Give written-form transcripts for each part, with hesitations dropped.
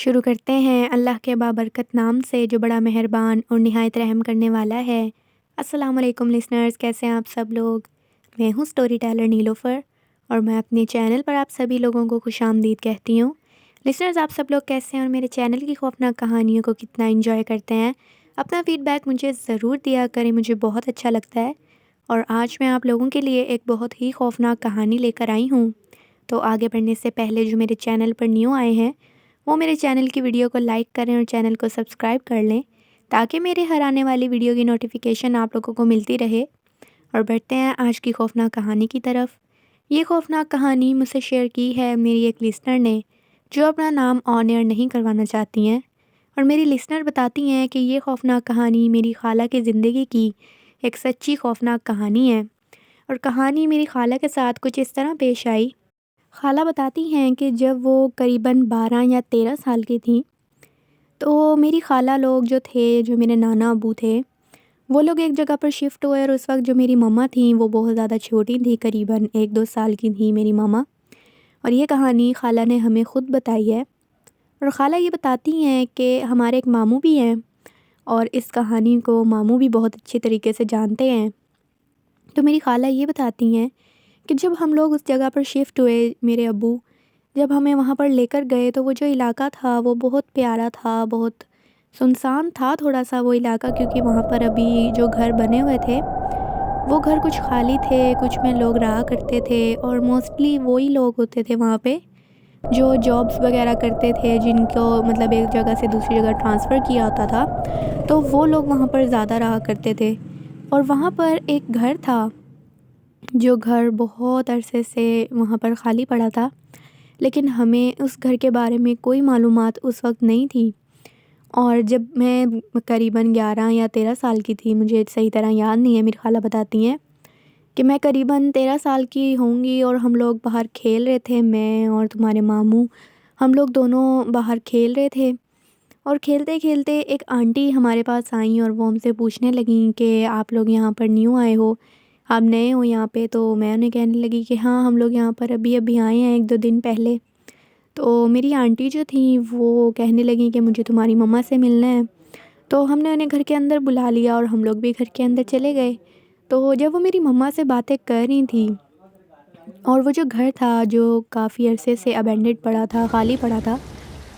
شروع کرتے ہیں اللہ کے بابرکت نام سے جو بڑا مہربان اور نہایت رحم کرنے والا ہے۔ السلام علیکم لسنرز، کیسے ہیں آپ سب لوگ؟ میں ہوں سٹوری ٹیلر نیلوفر اور میں اپنے چینل پر آپ سبھی لوگوں کو خوش آمدید کہتی ہوں۔ لسنرز، آپ سب لوگ کیسے ہیں اور میرے چینل کی خوفناک کہانیوں کو کتنا انجوائے کرتے ہیں؟ اپنا فیڈ بیک مجھے ضرور دیا کریں، مجھے بہت اچھا لگتا ہے۔ اور آج میں آپ لوگوں کے لیے ایک بہت ہی خوفناک کہانی لے کر آئی ہوں۔ تو آگے بڑھنے سے پہلے جو میرے چینل پر نیو آئے ہیں وہ میرے چینل کی ویڈیو کو لائک کریں اور چینل کو سبسکرائب کر لیں تاکہ میرے ہر آنے والی ویڈیو کی نوٹیفیکیشن آپ لوگوں کو ملتی رہے۔ اور بڑھتے ہیں آج کی خوفناک کہانی کی طرف۔ یہ خوفناک کہانی مجھ سے شیئر کی ہے میری ایک لسنر نے جو اپنا نام آن ایئر نہیں کروانا چاہتی ہیں، اور میری لسنر بتاتی ہیں کہ یہ خوفناک کہانی میری خالہ کی زندگی کی ایک سچی خوفناک کہانی ہے، اور کہانی میری خالہ کے ساتھ کچھ اس طرح پیش آئی۔ خالہ بتاتی ہیں کہ جب وہ قریباً 12 یا 13 سال کی تھیں تو میری خالہ لوگ جو تھے، جو میرے نانا ابو تھے، وہ لوگ ایک جگہ پر شفٹ ہوئے، اور اس وقت جو میری مما تھیں وہ بہت زیادہ چھوٹی تھیں، قریباً 1-2 سال کی تھیں میری ماما۔ اور یہ کہانی خالہ نے ہمیں خود بتائی ہے، اور خالہ یہ بتاتی ہیں کہ ہمارے ایک ماموں بھی ہیں اور اس کہانی کو ماموں بھی بہت اچھی طریقے سے جانتے ہیں۔ تو میری خالہ یہ بتاتی ہیں کہ جب ہم لوگ اس جگہ پر شفٹ ہوئے، میرے ابو جب ہمیں وہاں پر لے کر گئے تو وہ جو علاقہ تھا وہ بہت پیارا تھا، بہت سنسان تھا تھوڑا سا وہ علاقہ، کیونکہ وہاں پر ابھی جو گھر بنے ہوئے تھے وہ گھر کچھ خالی تھے، کچھ میں لوگ رہا کرتے تھے، اور موسٹلی وہی لوگ ہوتے تھے وہاں پہ جو جابس وغیرہ کرتے تھے، جن کو مطلب ایک جگہ سے دوسری جگہ ٹرانسفر کیا ہوتا تھا، تو وہ لوگ وہاں پر زیادہ رہا کرتے تھے۔ اور وہاں پر ایک گھر تھا جو گھر بہت عرصے سے وہاں پر خالی پڑا تھا، لیکن ہمیں اس گھر کے بارے میں کوئی معلومات اس وقت نہیں تھی۔ اور جب میں قریباً 11 یا 13 سال کی تھی، مجھے صحیح طرح یاد نہیں ہے، میری خالہ بتاتی ہیں کہ میں قریباً 13 سال کی ہوں گی، اور ہم لوگ باہر کھیل رہے تھے، میں اور تمہارے ماموں، ہم لوگ دونوں باہر کھیل رہے تھے۔ اور کھیلتے کھیلتے ایک آنٹی ہمارے پاس آئیں اور وہ ہم سے پوچھنے لگیں کہ آپ لوگ یہاں پر نیو آئے ہو، آپ نئے ہو یہاں پہ؟ تو میں انہیں کہنے لگی کہ ہاں، ہم لوگ یہاں پر ابھی آئے ہیں 1-2 دن پہلے۔ تو میری آنٹی جو تھیں وہ کہنے لگیں کہ مجھے تمہاری مما سے ملنا ہے۔ تو ہم نے انہیں گھر کے اندر بلا لیا اور ہم لوگ بھی گھر کے اندر چلے گئے۔ تو جب وہ میری مما سے باتیں کر رہی تھیں، اور وہ جو گھر تھا جو کافی عرصے سے ابینڈنڈ پڑا تھا، خالی پڑا تھا،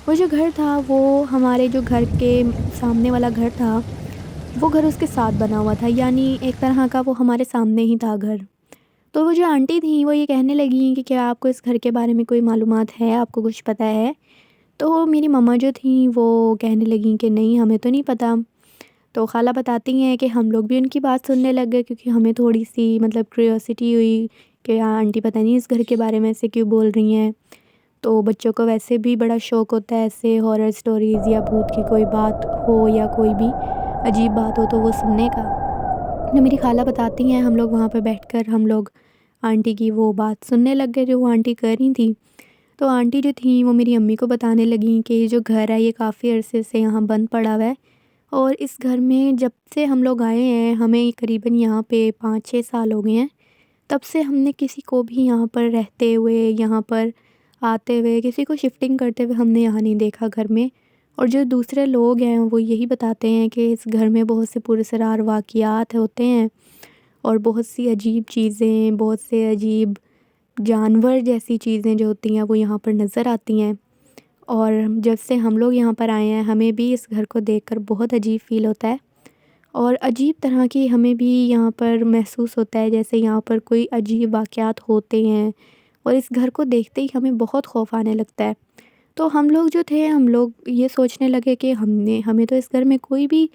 وہ جو گھر تھا وہ ہمارے جو گھر کے سامنے والا گھر تھا وہ گھر اس کے ساتھ بنا ہوا تھا، یعنی ایک طرح کا وہ ہمارے سامنے ہی تھا گھر۔ تو وہ جو آنٹی تھیں وہ یہ کہنے لگیں کہ کیا آپ کو اس گھر کے بارے میں کوئی معلومات ہے، آپ کو کچھ پتہ ہے؟ تو میری مما جو تھیں وہ کہنے لگیں کہ نہیں، ہمیں تو نہیں پتہ۔ تو خالہ بتاتی ہیں کہ ہم لوگ بھی ان کی بات سننے لگ گئے، کیونکہ ہمیں تھوڑی سی مطلب کیوریوسٹی ہوئی کہ آنٹی پتہ نہیں اس گھر کے بارے میں ایسے کیوں بول رہی ہیں۔ تو بچوں کو ویسے بھی بڑا شوق ہوتا ہے ایسے ہارر سٹوریز یا بھوت کی کوئی بات ہو یا کوئی بھی عجیب بات ہو تو وہ سننے کا۔ جو میری خالہ بتاتی ہیں ہم لوگ وہاں پہ بیٹھ کر ہم لوگ آنٹی کی وہ بات سننے لگ گئے جو وہ آنٹی کر رہی تھیں۔ تو آنٹی جو تھیں وہ میری امی کو بتانے لگیں کہ یہ جو گھر ہے یہ کافی عرصے سے یہاں بند پڑا ہوا ہے، اور اس گھر میں جب سے ہم لوگ آئے ہیں، ہمیں قریباً یہاں پہ 5-6 سال ہو گئے ہیں، تب سے ہم نے کسی کو بھی یہاں پر رہتے ہوئے، یہاں پر آتے ہوئے، کسی کو شفٹنگ کرتے ہوئے ہم نے یہاں نہیں دیکھا گھر میں۔ اور جو دوسرے لوگ ہیں وہ یہی بتاتے ہیں کہ اس گھر میں بہت سے پراسرار واقعات ہوتے ہیں، اور بہت سی عجیب چیزیں، بہت سے عجیب جانور جیسی چیزیں جو ہوتی ہیں وہ یہاں پر نظر آتی ہیں۔ اور جب سے ہم لوگ یہاں پر آئے ہیں ہمیں بھی اس گھر کو دیکھ کر بہت عجیب فیل ہوتا ہے، اور عجیب طرح کی ہمیں بھی یہاں پر محسوس ہوتا ہے جیسے یہاں پر کوئی عجیب واقعات ہوتے ہیں، اور اس گھر کو دیکھتے ہی ہمیں بہت خوف آنے لگتا ہے۔ تو ہم لوگ جو تھے ہم لوگ یہ سوچنے لگے کہ ہمیں تو اس گھر میں کوئی بھی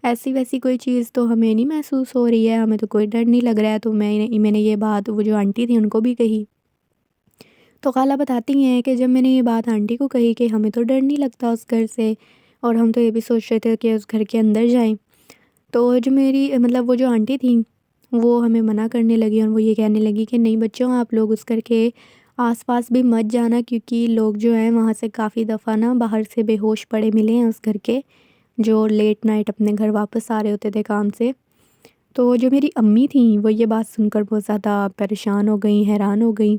ایسی ویسی کوئی چیز تو ہمیں نہیں محسوس ہو رہی ہے، ہمیں تو کوئی ڈر نہیں لگ رہا ہے۔ تو میں نے یہ بات وہ جو آنٹی تھی ان کو بھی کہی۔ تو خالہ بتاتی ہیں کہ جب میں نے یہ بات آنٹی کو کہی کہ ہمیں تو ڈر نہیں لگتا اس گھر سے، اور ہم تو یہ بھی سوچ رہے تھے کہ اس گھر کے اندر جائیں، تو جو میری مطلب وہ جو آنٹی تھیں وہ ہمیں منع کرنے لگی، اور وہ یہ کہنے لگی کہ نہیں بچوں، آپ لوگ اس گھر کے آس پاس بھی مت جانا، کیونکہ لوگ جو ہیں وہاں سے کافی دفعہ نا باہر سے بے ہوش پڑے ملے ہیں اس گھر کے، جو لیٹ نائٹ اپنے گھر واپس آ رہے ہوتے تھے کام سے۔ تو جو میری امی تھیں وہ یہ بات سن کر بہت زیادہ پریشان ہو گئیں، حیران ہو گئیں۔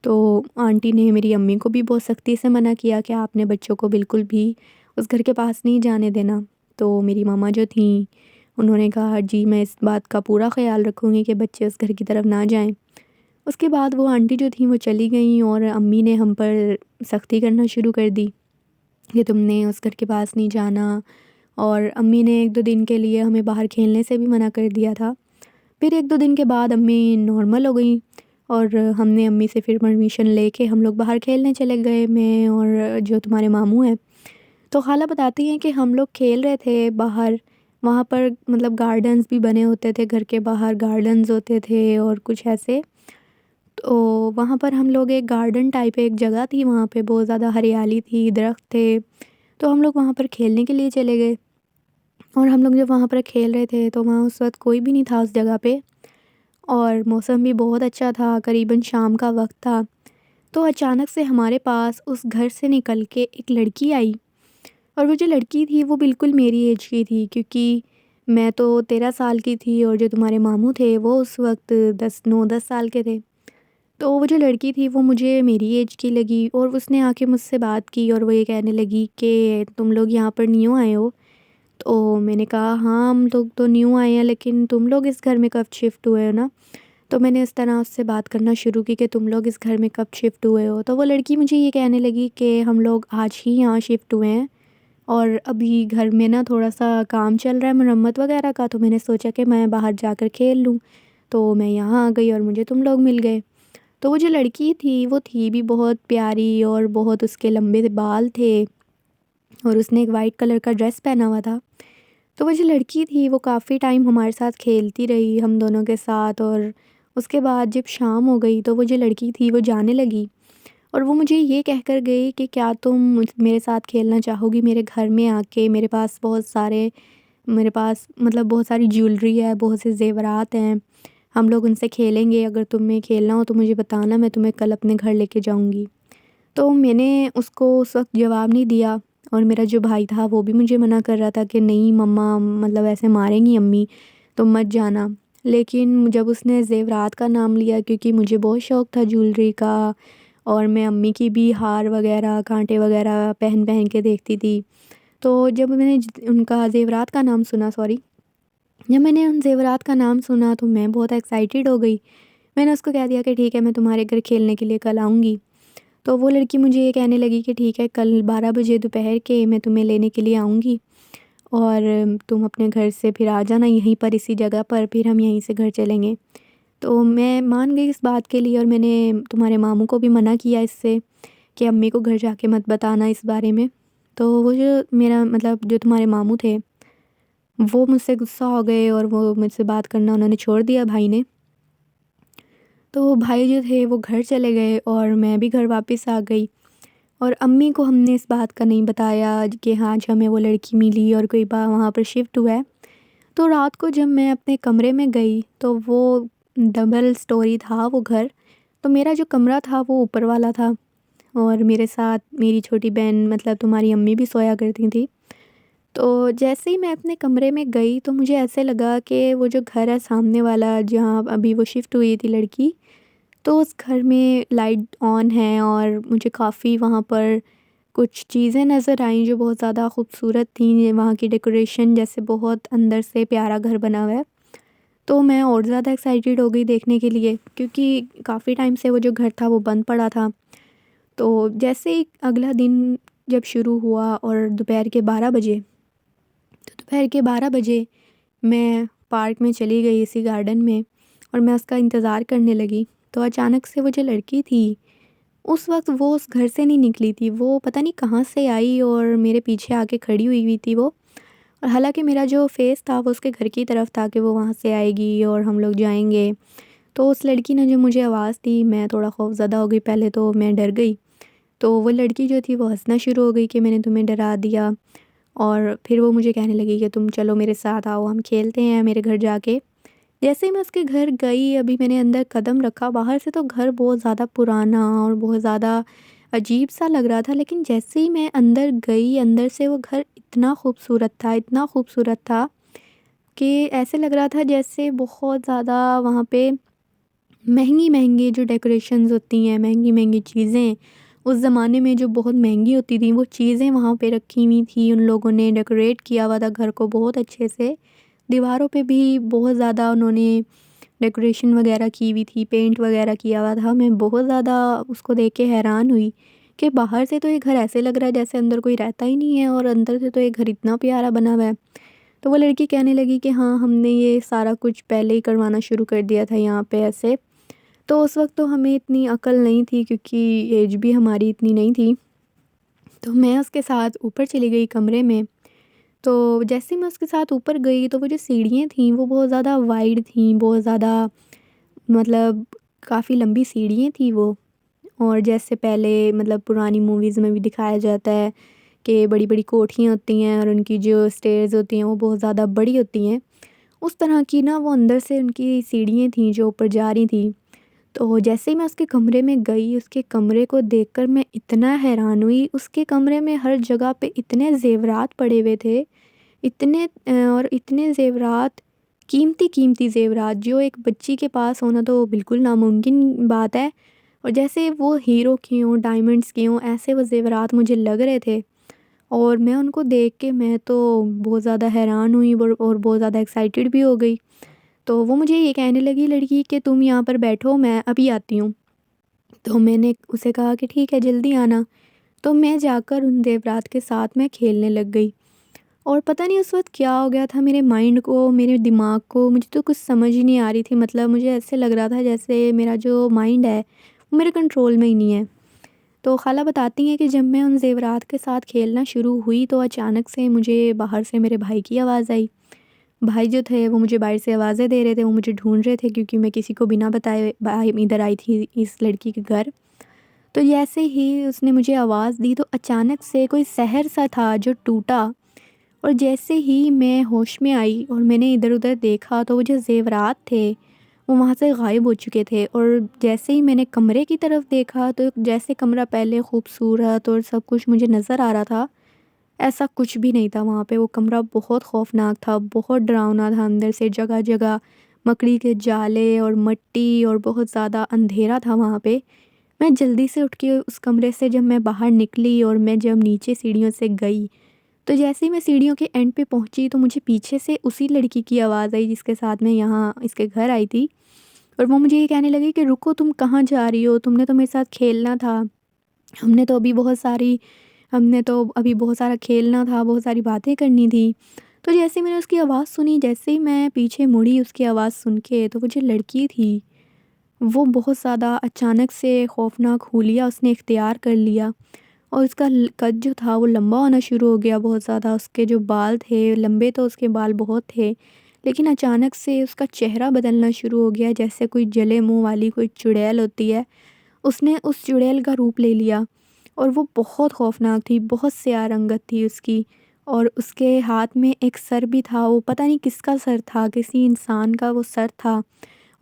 تو آنٹی نے میری امی کو بھی بہت سختی سے منع کیا کہ آپ نے بچوں کو بالکل بھی اس گھر کے پاس نہیں جانے دینا۔ تو میری ماما جو تھیں انہوں نے کہا جی میں اس بات کا پورا خیال رکھوں گی کہ بچے اس گھر کی طرف نہ جائیں۔ اس کے بعد وہ آنٹی جو تھیں وہ چلی گئیں اور امی نے ہم پر سختی کرنا شروع کر دی کہ تم نے اس گھر کے پاس نہیں جانا، اور امی نے 1-2 دن کے لیے ہمیں باہر کھیلنے سے بھی منع کر دیا تھا۔ پھر 1-2 دن کے بعد امی نارمل ہو گئیں اور ہم نے امی سے پھر پرمیشن لے کے ہم لوگ باہر کھیلنے چلے گئے، میں اور جو تمہارے ماموں ہیں۔ تو خالہ بتاتی ہیں کہ ہم لوگ کھیل رہے تھے باہر، وہاں پر مطلب گارڈنز بھی بنے ہوتے تھے، گھر کے باہر گارڈنز ہوتے تھے اور کچھ ایسے۔ تو وہاں پر ہم لوگ ایک گارڈن ٹائپ ایک جگہ تھی، وہاں پہ بہت زیادہ ہریالی تھی، درخت تھے، تو ہم لوگ وہاں پر کھیلنے کے لیے چلے گئے۔ اور ہم لوگ جب وہاں پر کھیل رہے تھے تو وہاں اس وقت کوئی بھی نہیں تھا اس جگہ پہ، اور موسم بھی بہت اچھا تھا، قریباً شام کا وقت تھا۔ تو اچانک سے ہمارے پاس اس گھر سے نکل کے ایک لڑکی آئی، اور وہ جو لڑکی تھی وہ بالکل میری ایج کی تھی، کیونکہ میں تو 13 سال کی تھی اور جو تمہارے ماموں تھے وہ اس وقت 9-10 سال کے تھے۔ تو وہ جو لڑکی تھی وہ مجھے میری ایج کی لگی، اور اس نے آ کے مجھ سے بات کی اور وہ یہ کہنے لگی کہ تم لوگ یہاں پر نیو آئے ہو؟ تو میں نے کہا ہاں ہم لوگ تو نیو آئے ہیں، لیکن تم لوگ اس گھر میں کب شفٹ ہوئے ہو نا؟ تو میں نے اس طرح اس سے بات کرنا شروع کی کہ تم لوگ اس گھر میں کب شفٹ ہوئے ہو؟ تو وہ لڑکی مجھے یہ کہنے لگی کہ ہم لوگ آج ہی یہاں شفٹ ہوئے ہیں، اور ابھی گھر میں نا تھوڑا سا کام چل رہا ہے مرمت وغیرہ کا، تو میں نے سوچا کہ میں باہر جا کر کھیل لوں، تو میں یہاں آ گئی اور مجھے تم لوگ مل گئے۔ تو وہ جو لڑکی تھی وہ تھی بھی بہت پیاری، اور بہت اس کے لمبے بال تھے، اور اس نے ایک وائٹ کلر کا ڈریس پہنا ہوا تھا۔ تو وہ جو لڑکی تھی وہ کافی ٹائم ہمارے ساتھ کھیلتی رہی ہم دونوں کے ساتھ، اور اس کے بعد جب شام ہو گئی تو وہ جو لڑکی تھی وہ جانے لگی، اور وہ مجھے یہ کہہ کر گئی کہ کیا تم میرے ساتھ کھیلنا چاہو گی میرے گھر میں آ کے؟ میرے پاس مطلب بہت ساری جیولری ہے، بہت سے زیورات ہیں، ہم لوگ ان سے کھیلیں گے، اگر تمہیں کھیلنا ہو تو مجھے بتانا، میں تمہیں کل اپنے گھر لے کے جاؤں گی۔ تو میں نے اس کو اس وقت جواب نہیں دیا، اور میرا جو بھائی تھا وہ بھی مجھے منع کر رہا تھا کہ نہیں مما مطلب ایسے ماریں گی امی، تم مت جانا۔ لیکن جب اس نے زیورات کا نام لیا، کیونکہ مجھے بہت شوق تھا جیولری کا، اور میں امی کی بھی ہار وغیرہ کانٹے وغیرہ پہن پہن کے دیکھتی تھی، تو جب میں نے ان کا زیورات کا نام سنا جب میں نے ان زیورات کا نام سنا تو میں بہت ایکسائٹیڈ ہو گئی۔ میں نے اس کو کہہ دیا کہ ٹھیک ہے میں تمہارے گھر کھیلنے کے لیے کل آؤں گی۔ تو وہ لڑکی مجھے یہ کہنے لگی کہ ٹھیک ہے کل 12 بجے دوپہر کے میں تمہیں لینے کے لیے آؤں گی، اور تم اپنے گھر سے پھر آ جانا یہیں پر اسی جگہ پر، پھر ہم یہیں سے گھر چلیں گے۔ تو میں مان گئی اس بات کے لیے، اور میں نے تمہارے ماموں کو بھی منع کیا اس سے کہ امی کو گھر جا کے مت بتانا اس بارے میں۔ تو وہ جو میرا مطلب جو تمہارے ماموں تھے وہ مجھ سے غصہ ہو گئے، اور وہ مجھ سے بات کرنا انہوں نے چھوڑ دیا بھائی نے۔ تو بھائی جو تھے وہ گھر چلے گئے اور میں بھی گھر واپس آ گئی، اور امی کو ہم نے اس بات کا نہیں بتایا کہ ہاں آج ہمیں وہ لڑکی ملی اور کوئی وہاں پر شفٹ ہوا ہے۔ تو رات کو جب میں اپنے کمرے میں گئی تو وہ ڈبل سٹوری تھا وہ گھر، تو میرا جو کمرہ تھا وہ اوپر والا تھا، اور میرے ساتھ میری چھوٹی بہن مطلب تمہاری امی بھی سویا کرتی تھی۔ تو جیسے ہی میں اپنے کمرے میں گئی تو مجھے ایسے لگا کہ وہ جو گھر ہے سامنے والا جہاں ابھی وہ شفٹ ہوئی تھی لڑکی، تو اس گھر میں لائٹ آن ہے، اور مجھے کافی وہاں پر کچھ چیزیں نظر آئیں جو بہت زیادہ خوبصورت تھیں، وہاں کی ڈیکوریشن جیسے بہت اندر سے پیارا گھر بنا ہوا ہے۔ تو میں اور زیادہ ایکسائٹیڈ ہو گئی دیکھنے کے لیے، کیونکہ کافی ٹائم سے وہ جو گھر تھا وہ بند پڑا تھا۔ تو جیسے ہی اگلا دن جب شروع ہوا اور دوپہر کے 12 بجے، تو دوپہر کے 12 بجے میں پارک میں چلی گئی اسی گارڈن میں، اور میں اس کا انتظار کرنے لگی، تو اچانک سے وہ جو لڑکی تھی اس وقت وہ اس گھر سے نہیں نکلی تھی، وہ پتہ نہیں کہاں سے آئی اور میرے پیچھے آ کے کھڑی ہوئی تھی وہ، اور حالانکہ میرا جو فیس تھا وہ اس کے گھر کی طرف تھا کہ وہ وہاں سے آئے گی اور ہم لوگ جائیں گے۔ تو اس لڑکی نے جو مجھے آواز دی میں تھوڑا خوف زدہ ہو گئی، پہلے تو میں ڈر گئی، تو وہ لڑکی جو تھی وہ ہنسنا شروع ہو گئی کہ میں نے تمہیں ڈرا دیا، اور پھر وہ مجھے کہنے لگی کہ تم چلو میرے ساتھ آؤ ہم کھیلتے ہیں میرے گھر جا کے۔ جیسے ہی میں اس کے گھر گئی، ابھی میں نے اندر قدم رکھا، باہر سے تو گھر بہت زیادہ پرانا اور بہت زیادہ عجیب سا لگ رہا تھا، لیکن جیسے ہی میں اندر گئی اندر سے وہ گھر اتنا خوبصورت تھا، اتنا خوبصورت تھا کہ ایسے لگ رہا تھا جیسے بہت زیادہ وہاں پہ مہنگی مہنگی جو ڈیکوریشنز ہوتی ہیں، مہنگی مہنگی چیزیں اس زمانے میں جو بہت مہنگی ہوتی تھیں، وہ چیزیں وہاں پہ رکھی ہوئی تھیں، ان لوگوں نے ڈیکوریٹ کیا ہوا تھا گھر کو بہت اچھے سے، دیواروں پہ بھی بہت زیادہ انہوں نے ڈیکوریشن وغیرہ کی ہوئی تھی، پینٹ وغیرہ کیا ہوا تھا۔ میں بہت زیادہ اس کو دیکھ کے حیران ہوئی کہ باہر سے تو یہ گھر ایسے لگ رہا ہے جیسے اندر کوئی رہتا ہی نہیں ہے، اور اندر سے تو یہ گھر اتنا پیارا بنا ہوا ہے۔ تو وہ لڑکی کہنے لگی کہ ہاں ہم نے یہ سارا کچھ پہلے ہی کروانا شروع کر دیا تھا یہاں پہ ایسے۔ تو اس وقت تو ہمیں اتنی عقل نہیں تھی کیونکہ ایج بھی ہماری اتنی نہیں تھی، تو میں اس کے ساتھ اوپر چلی گئی کمرے میں۔ تو جیسے میں اس کے ساتھ اوپر گئی تو وہ جو سیڑھیاں تھیں وہ بہت زیادہ وائڈ تھیں، بہت زیادہ مطلب کافی لمبی سیڑھیاں تھیں وہ، اور جیسے پہلے مطلب پرانی موویز میں بھی دکھایا جاتا ہے کہ بڑی بڑی کوٹھیاں ہوتی ہیں اور ان کی جو اسٹیئرز ہوتی ہیں وہ بہت زیادہ بڑی ہوتی ہیں، اس طرح کی نا وہ اندر سے ان کی سیڑھیاں تھیں جو اوپر جا رہی تھیں۔ تو جیسے ہی میں اس کے کمرے میں گئی، اس کے کمرے کو دیکھ کر میں اتنا حیران ہوئی، اس کے کمرے میں ہر جگہ پہ اتنے زیورات پڑے ہوئے تھے، اتنے اور اتنے زیورات، قیمتی قیمتی زیورات جو ایک بچی کے پاس ہونا تو بالکل ناممکن بات ہے، اور جیسے وہ ہیرو کے ہوں، ڈائمنڈس کے ہوں، ایسے وہ زیورات مجھے لگ رہے تھے، اور میں ان کو دیکھ کے میں تو بہت زیادہ حیران ہوئی اور بہت زیادہ ایکسائٹیڈ بھی ہو گئی۔ تو وہ مجھے یہ کہنے لگی لڑکی کہ تم یہاں پر بیٹھو، میں ابھی آتی ہوں۔ تو میں نے اسے کہا کہ ٹھیک ہے جلدی آنا۔ تو میں جا کر ان زیورات کے ساتھ میں کھیلنے لگ گئی، اور پتہ نہیں اس وقت کیا ہو گیا تھا میرے مائنڈ کو، میرے دماغ کو، مجھے تو کچھ سمجھ ہی نہیں آ رہی تھی، مطلب مجھے ایسے لگ رہا تھا جیسے میرا جو مائنڈ ہے وہ میرے کنٹرول میں ہی نہیں ہے۔ تو خالہ بتاتی ہیں کہ جب میں ان زیورات کے ساتھ کھیلنا شروع ہوئی تو اچانک سے مجھے باہر سے میرے بھائی کی آواز آئی۔ بھائی جو تھے وہ مجھے باہر سے آوازیں دے رہے تھے، وہ مجھے ڈھونڈ رہے تھے کیونکہ میں کسی کو بنا بتائے ادھر آئی تھی اس لڑکی کے گھر۔ تو جیسے ہی اس نے مجھے آواز دی تو اچانک سے کوئی سحر سا تھا جو ٹوٹا، اور جیسے ہی میں ہوش میں آئی اور میں نے ادھر ادھر دیکھا تو وہ جو زیورات تھے وہ وہاں سے غائب ہو چکے تھے، اور جیسے ہی میں نے کمرے کی طرف دیکھا تو جیسے کمرہ پہلے خوبصورت اور سب کچھ مجھے نظر آ رہا تھا، ایسا کچھ بھی نہیں تھا وہاں پہ۔ وہ کمرہ بہت خوفناک تھا، بہت ڈراؤنا تھا، اندر سے جگہ جگہ مکڑی کے جالے اور مٹی، اور بہت زیادہ اندھیرا تھا وہاں پہ۔ میں جلدی سے اٹھ کے اس کمرے سے جب میں باہر نکلی اور میں جب نیچے سیڑھیوں سے گئی تو جیسے ہی میں سیڑھیوں کے اینڈ پہ پہنچی تو مجھے پیچھے سے اسی لڑکی کی آواز آئی جس کے ساتھ میں یہاں اس کے گھر آئی تھی، اور وہ مجھے یہ کہنے لگی کہ رکو تم کہاں جا رہی ہو، تم نے تو میرے ساتھ کھیلنا تھا، ہم نے تو ابھی بہت ساری ہم نے تو ابھی بہت سارا کھیلنا تھا، بہت ساری باتیں کرنی تھی۔ تو جیسے میں نے اس کی آواز سنی، جیسے ہی میں پیچھے مڑی اس کی آواز سن کے تو وہ جو لڑکی تھی وہ بہت زیادہ اچانک سے خوفناک حلیہ اس نے اختیار کر لیا، اور اس کا قد جو تھا وہ لمبا ہونا شروع ہو گیا بہت زیادہ، اس کے جو بال تھے لمبے تو اس کے بال بہت تھے، لیکن اچانک سے اس کا چہرہ بدلنا شروع ہو گیا جیسے کوئی جلے منہ والی کوئی چڑیل ہوتی ہے، اس نے اس چڑیل کا روپ لے لیا، اور وہ بہت خوفناک تھی، بہت سیاہ رنگت تھی اس کی، اور اس کے ہاتھ میں ایک سر بھی تھا، وہ پتہ نہیں کس کا سر تھا، کسی انسان کا وہ سر تھا،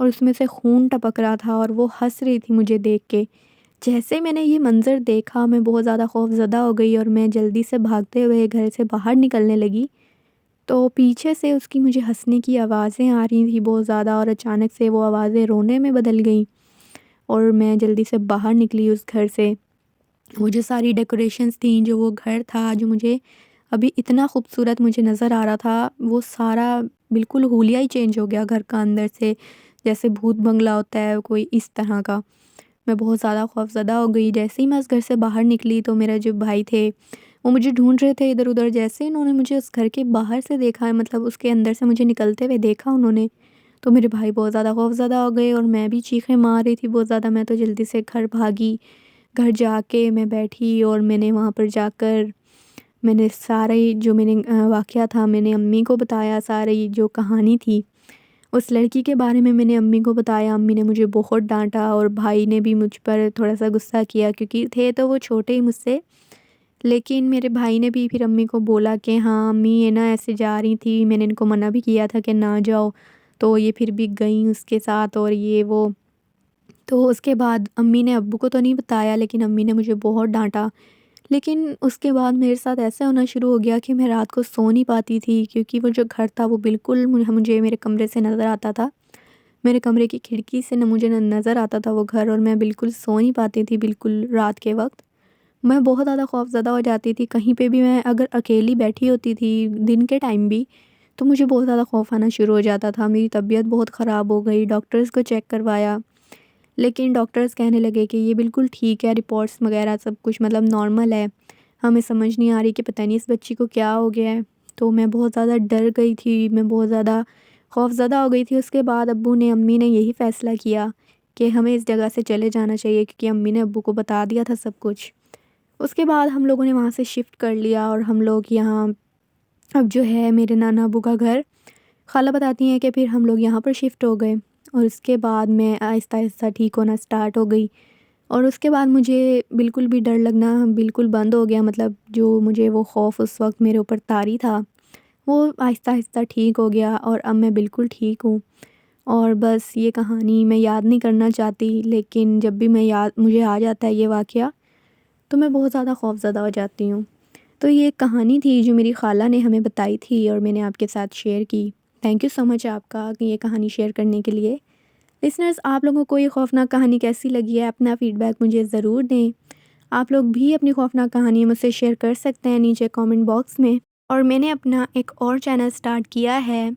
اور اس میں سے خون ٹپک رہا تھا، اور وہ ہنس رہی تھی مجھے دیکھ کے۔ جیسے میں نے یہ منظر دیکھا میں بہت زیادہ خوف زدہ ہو گئی، اور میں جلدی سے بھاگتے ہوئے گھر سے باہر نکلنے لگی تو پیچھے سے اس کی مجھے ہنسنے کی آوازیں آ رہی تھیں بہت زیادہ، اور اچانک سے وہ آوازیں رونے میں بدل گئیں، اور میں جلدی سے باہر نکلی اس گھر سے۔ وہ جو ساری ڈیکوریشنز تھیں، جو وہ گھر تھا جو مجھے ابھی اتنا خوبصورت مجھے نظر آ رہا تھا، وہ سارا بالکل حولیہ ہی چینج ہو گیا گھر کا اندر سے، جیسے بھوت بنگلہ ہوتا ہے کوئی اس طرح کا۔ میں بہت زیادہ خوف زدہ ہو گئی۔ جیسے ہی میں اس گھر سے باہر نکلی تو میرا جو بھائی تھے وہ مجھے ڈھونڈ رہے تھے ادھر ادھر، جیسے انہوں نے مجھے اس گھر کے باہر سے دیکھا ہے، مطلب اس کے اندر سے مجھے نکلتے ہوئے دیکھا انہوں نے، تو میرے بھائی بہت زیادہ خوف زدہ ہو گئے، اور میں بھی چیخیں مار رہی تھی بہت زیادہ۔ میں تو جلدی سے گھر بھاگی، گھر جا کے میں بیٹھی، اور میں نے وہاں پر جا کر میں نے سارے جو میں نے واقعہ تھا میں نے امی کو بتایا، ساری جو کہانی تھی اس لڑکی کے بارے میں نے امی کو بتایا۔ امی نے مجھے بہت ڈانٹا، اور بھائی نے بھی مجھ پر تھوڑا سا غصہ کیا کیونکہ تھے تو وہ چھوٹے ہی مجھ سے، لیکن میرے بھائی نے بھی پھر امی کو بولا کہ ہاں امی یہ نا ایسے جا رہی تھی، میں نے ان کو منع بھی کیا تھا کہ نہ جاؤ، تو یہ پھر بھی گئیں اس کے ساتھ، اور یہ وہ۔ تو اس کے بعد امی نے ابو کو تو نہیں بتایا، لیکن امی نے مجھے بہت ڈانٹا، لیکن اس کے بعد میرے ساتھ ایسا ہونا شروع ہو گیا کہ میں رات کو سو نہیں پاتی تھی، کیونکہ وہ جو گھر تھا وہ بالکل مجھے میرے کمرے سے نظر آتا تھا۔ میرے کمرے کی کھڑکی سے مجھے نظر آتا تھا وہ گھر، اور میں بالکل سو نہیں پاتی تھی بالکل رات کے وقت۔ میں بہت زیادہ خوفزدہ ہو جاتی تھی، کہیں پہ بھی میں اگر اکیلی بیٹھی ہوتی تھی دن کے ٹائم بھی تو مجھے بہت زیادہ خوف آنا شروع ہو جاتا تھا۔ میری طبیعت بہت خراب ہو گئی، ڈاکٹرز کو چیک کروایا، لیکن ڈاکٹرز کہنے لگے کہ یہ بالکل ٹھیک ہے، رپورٹس وغیرہ سب کچھ مطلب نارمل ہے، ہمیں سمجھ نہیں آ رہی کہ پتہ نہیں اس بچی کو کیا ہو گیا ہے۔ تو میں بہت زیادہ ڈر گئی تھی، میں بہت زیادہ خوفزدہ ہو گئی تھی۔ اس کے بعد ابو نے امی نے یہی فیصلہ کیا کہ ہمیں اس جگہ سے چلے جانا چاہیے، کیونکہ امی نے ابو کو بتا دیا تھا سب کچھ۔ اس کے بعد ہم لوگوں نے وہاں سے شفٹ کر لیا، اور ہم لوگ یہاں اب جو ہے میرے نانا ابو کا گھر، خالہ بتاتی ہیں کہ پھر ہم لوگ یہاں پر شفٹ ہو گئے، اور اس کے بعد میں آہستہ آہستہ ٹھیک ہونا سٹارٹ ہو گئی، اور اس کے بعد مجھے بالکل بھی ڈر لگنا بالکل بند ہو گیا۔ مطلب جو مجھے وہ خوف اس وقت میرے اوپر طاری تھا وہ آہستہ آہستہ ٹھیک ہو گیا، اور اب میں بالکل ٹھیک ہوں۔ اور بس یہ کہانی میں یاد نہیں کرنا چاہتی، لیکن جب بھی مجھے آ جاتا ہے یہ واقعہ تو میں بہت زیادہ خوفزدہ ہو جاتی ہوں۔ تو یہ ایک کہانی تھی جو میری خالہ نے ہمیں بتائی تھی، اور میں نے آپ کے ساتھ شیئر کی۔ تھینک یو سو مچ آپ کا کہ یہ کہانی شیئر کرنے کے لیے۔ لسنرز، آپ لوگوں کو یہ خوفناک کہانی کیسی لگی ہے؟ اپنا فیڈ بیک مجھے ضرور دیں۔ آپ لوگ بھی اپنی خوفناک کہانی مجھ سے شیئر کر سکتے ہیں نیچے کامنٹ باکس میں۔ اور میں نے اپنا ایک اور چینل سٹارٹ کیا ہے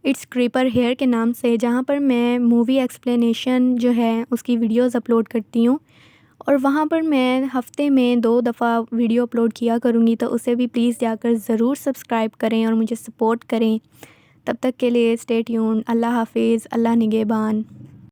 اٹس کریپر ہیئر کے نام سے، جہاں پر میں مووی ایکسپلینیشن جو ہے اس کی ویڈیوز اپلوڈ کرتی ہوں، اور وہاں پر میں ہفتے میں 2 دفعہ ویڈیو اپلوڈ کیا کروں گی، تو اسے بھی پلیز جا کر ضرور سبسکرائب کریں اور مجھے سپورٹ کریں۔ تب تک کے لیے اسٹے ٹیون۔ اللہ حافظ، اللہ نگہبان۔